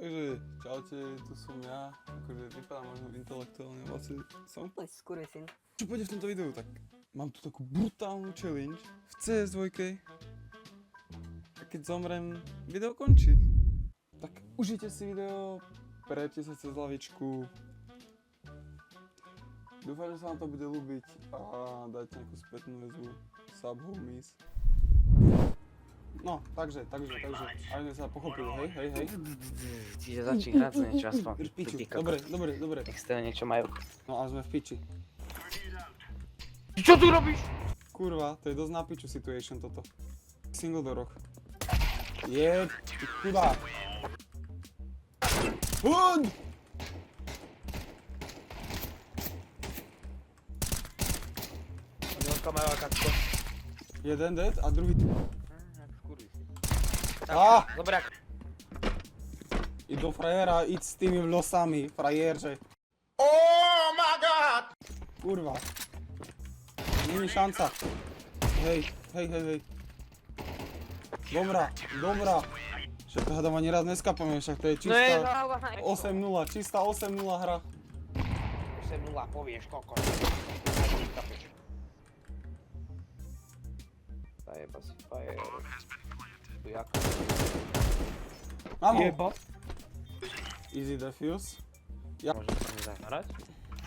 Takže, čaute, tu som ja, akože vypadám možno intelektuálne, vlastne som úplne skurvý. Čo pôjde v tomto videu, tak mám tu takú brutálnu challenge v CS2 a keď zomrem, video končí. Tak užite si video, prejte sa cez lavičku, dúfam, že sa vám to bude ľúbiť a dajte nejakú spätnú väzbu, sub homies. No, takže, aby sme sa pochopili, hej. Čiže začni hrať za niečo aspoň. Piču, dobre. Tak z toho niečo majú. No a sme v piči. Čo tu robíš? Kurva, to je dosť na piču situation toto. Single door roh. Jeb, ty chudák. Hud! Veľká majú kakko. Jeden dead a druhý tu. Tak, dobre. I do frajera, íď s tými vlosami, frajerže. Oh my god! Kurva. Není šanca. Hej. Dobrá. Však to hádam ani raz neskapame, však to je čistá 8-0, čistá 8-0 hra. 8-0, povieš kokos. Zajeba si fire. Tu jaka. Mám ho. Jeba. Easy defuse. Môžem sa mi zahrať?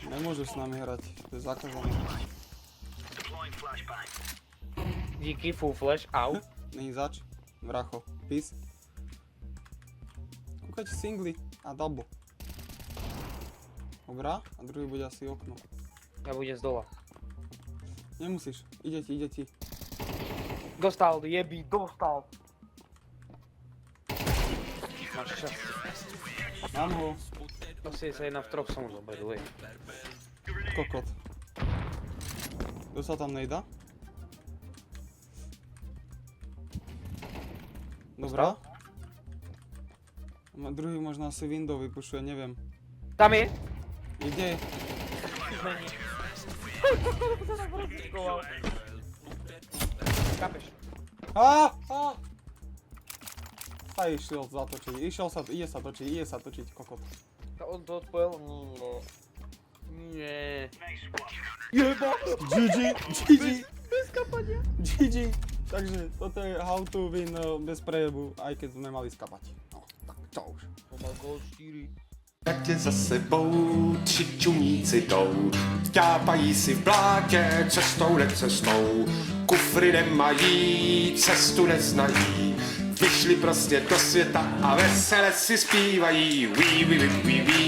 Nemôžeš s nami hrať, to je zakázané. Díky, full flash, au. Není zač, vracho, peace. Kúkajte singly a double. Dobrá, a druhý bude asi okno. Ja bude z dola. Nemusíš, ide ti. Dostal, jebí, dostal. Máš šťastie. Mám ho. To si sa jedna v troch som už by the way. Kokot. Kto sa tam nejda? Dobrá. Druhý možno asi window vypušuje, neviem. Tam je? Ide. Kapeš. A išiel zatočiť, ide sa točiť, kokot. On to odpojil? Nie. Jeba! GG! Bez kapania. GG! Takže toto je how to win bez prejebu, aj keď sme mali skapať. No, tak čo už. Pomal gol 4. Tě za sebou tři čumníci jdou, ťápají si v blátě cestou necestou, kufry nemají, cestu neznají, vyšli prostě do světa a vesele si zpívají, ví.